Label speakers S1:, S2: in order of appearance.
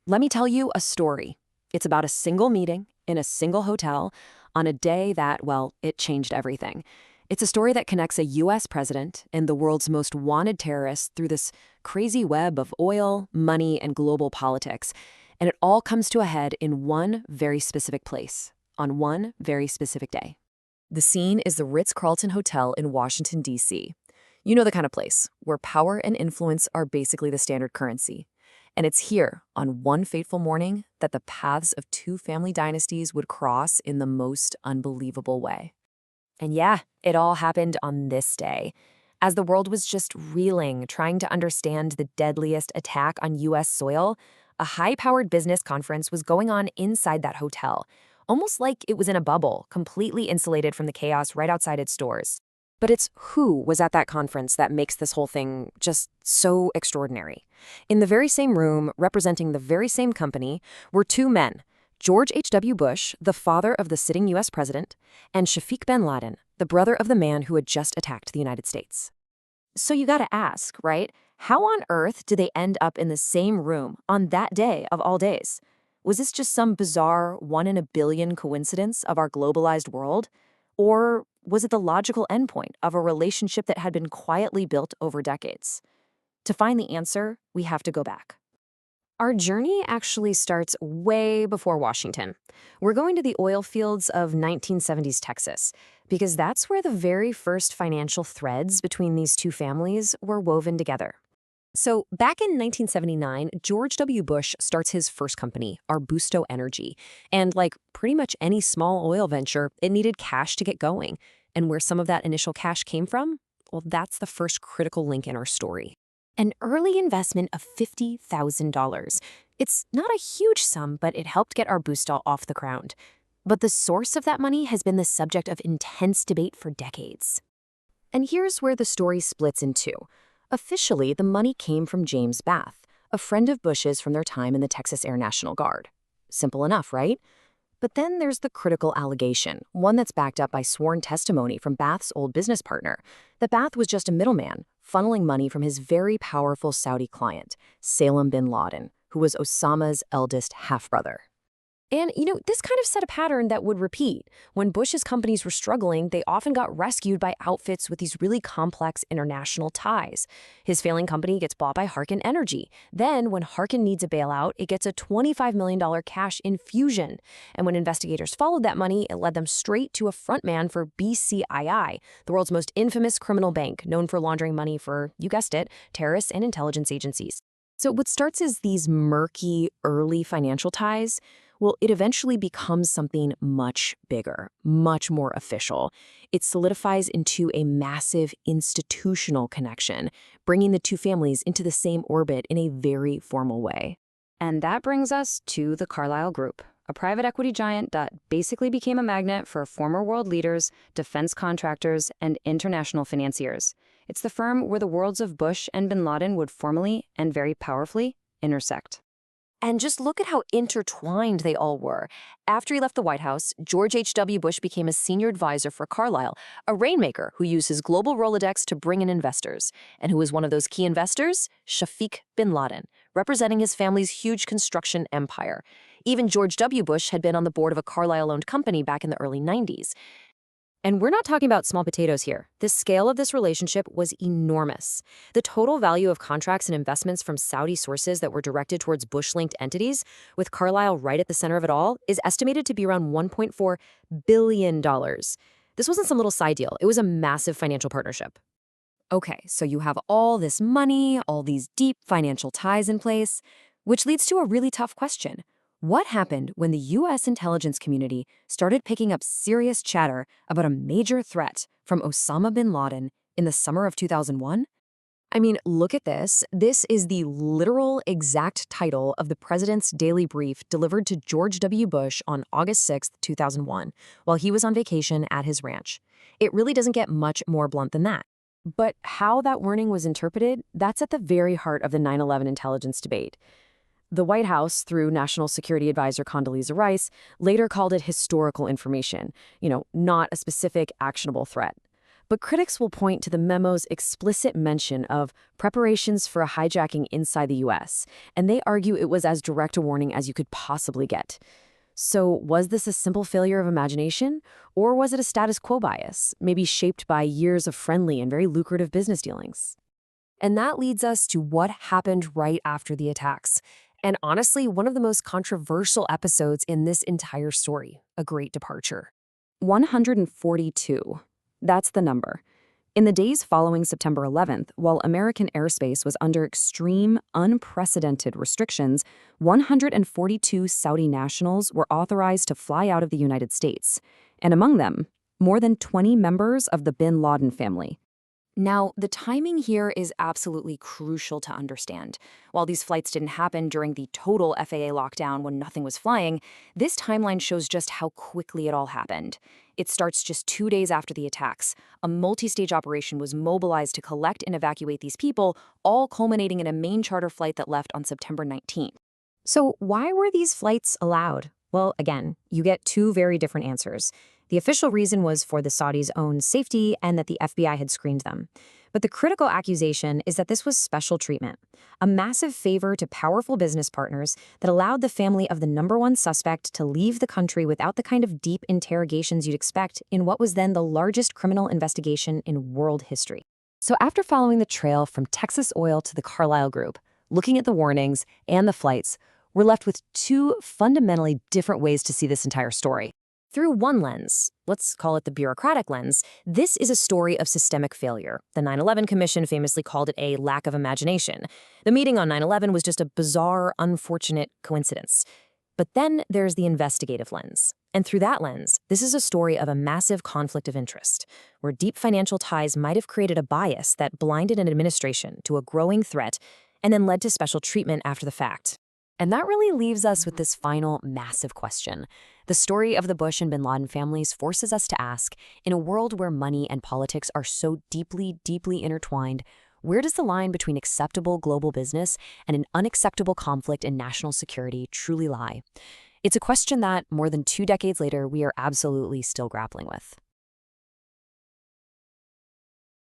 S1: Let me tell you a story. It's about a single meeting in a single hotel on a day that, well, it changed everything. It's a story that connects a U.S. president and the world's most wanted terrorist through this crazy web of oil, money, and global politics. And it all comes to a head in one very specific place, on one very specific day. The scene is the Ritz-Carlton Hotel in Washington, D.C. You know the kind of place where power and influence are basically the standard currency. And it's here, on one fateful morning, that the paths of two family dynasties would cross in the most unbelievable way. And yeah, it all happened on this day. As the world was just reeling, trying to understand the deadliest attack on U.S. soil, a high-powered business conference was going on inside that hotel, almost like it was in a bubble, completely insulated from the chaos right outside its doors. But it's who was at that conference that makes this whole thing just so extraordinary. In the very same room, representing the very same company, were two men, George H.W. Bush, the father of the sitting U.S. president, and Shafiq bin Laden, the brother of the man who had just attacked the United States. So you gotta ask, right? How on earth did they end up in the same room on that day of all days? Was this just some bizarre one-in-a-billion coincidence of our globalized world? Or was it the logical endpoint of a relationship that had been quietly built over decades? To find the answer, we have to go back. Our journey actually starts way before Washington. We're going to the oil fields of 1970s Texas, because that's where the very first financial threads between these two families were woven together. So back in 1979, George W. Bush starts his first company, Arbusto Energy. And like pretty much any small oil venture, it needed cash to get going. And where some of that initial cash came from? Well, that's the first critical link in our story. An early investment of $50,000. It's not a huge sum, but it helped get Arbusto off the ground. But the source of that money has been the subject of intense debate for decades. And here's where the story splits in two. Officially, the money came from James Bath, a friend of Bush's from their time in the Texas Air National Guard. Simple enough, right? But then there's the critical allegation, one that's backed up by sworn testimony from Bath's old business partner, that Bath was just a middleman, funneling money from his very powerful Saudi client, Salem bin Laden, who was Osama's eldest half-brother. And, this kind of set a pattern that would repeat. When Bush's companies were struggling, they often got rescued by outfits with these really complex international ties. His failing company gets bought by Harken Energy. Then, when Harken needs a bailout, it gets a $25 million cash infusion. And when investigators followed that money, it led them straight to a frontman for BCII, the world's most infamous criminal bank, known for laundering money for, you guessed it, terrorists and intelligence agencies. So what starts as these murky, early financial ties, well, it eventually becomes something much bigger, much more official. It solidifies into a massive institutional connection, bringing the two families into the same orbit in a very formal way. And that brings us to the Carlyle Group, a private equity giant that basically became a magnet for former world leaders, defense contractors, and international financiers. It's the firm where the worlds of Bush and bin Laden would formally and very powerfully intersect. And just look at how intertwined they all were. After he left the White House, George H.W. Bush became a senior advisor for Carlyle, a rainmaker who used his global Rolodex to bring in investors. And who was one of those key investors? Shafiq bin Laden, representing his family's huge construction empire. Even George W. Bush had been on the board of a Carlyle-owned company back in the early 90s. And we're not talking about small potatoes here. The scale of this relationship was enormous. The total value of contracts and investments from Saudi sources that were directed towards Bush-linked entities, with Carlyle right at the center of it all, is estimated to be around $1.4 billion. This wasn't some little side deal. It was a massive financial partnership. Okay, so you have all this money, all these deep financial ties in place, which leads to a really tough question. What happened when the U.S. intelligence community started picking up serious chatter about a major threat from Osama bin Laden in the summer of 2001? I mean, look at this. This is the literal exact title of the president's daily brief delivered to George W. Bush on August 6, 2001, while he was on vacation at his ranch. It really doesn't get much more blunt than that. But how that warning was interpreted, that's at the very heart of the 9/11 intelligence debate. The White House, through National Security Advisor Condoleezza Rice, later called it historical information, not a specific actionable threat. But critics will point to the memo's explicit mention of preparations for a hijacking inside the U.S., and they argue it was as direct a warning as you could possibly get. So, was this a simple failure of imagination, or was it a status quo bias, maybe shaped by years of friendly and very lucrative business dealings? And that leads us to what happened right after the attacks. And honestly, one of the most controversial episodes in this entire story, a great departure. 142. That's the number. In the days following September 11th, while American airspace was under extreme, unprecedented restrictions, 142 Saudi nationals were authorized to fly out of the United States, and among them, more than 20 members of the bin Laden family. Now, the timing here is absolutely crucial to understand. While these flights didn't happen during the total FAA lockdown when nothing was flying, this timeline shows just how quickly it all happened. It starts just 2 days after the attacks. A multi-stage operation was mobilized to collect and evacuate these people, all culminating in a main charter flight that left on September 19th. So why were these flights allowed? Well, again, you get two very different answers. The official reason was for the Saudis' own safety and that the FBI had screened them. But the critical accusation is that this was special treatment, a massive favor to powerful business partners that allowed the family of the #1 suspect to leave the country without the kind of deep interrogations you'd expect in what was then the largest criminal investigation in world history. So after following the trail from Texas Oil to the Carlyle Group, looking at the warnings and the flights, we're left with two fundamentally different ways to see this entire story. Through one lens, let's call it the bureaucratic lens, this is a story of systemic failure. The 9/11 Commission famously called it a lack of imagination. The meeting on 9/11 was just a bizarre, unfortunate coincidence. But then there's the investigative lens. And through that lens, this is a story of a massive conflict of interest, where deep financial ties might have created a bias that blinded an administration to a growing threat and then led to special treatment after the fact. And that really leaves us with this final massive question. The story of the Bush and bin Laden families forces us to ask, in a world where money and politics are so deeply, deeply intertwined, where does the line between acceptable global business and an unacceptable conflict in national security truly lie? It's a question that, more than 2 decades later, we are absolutely still grappling with.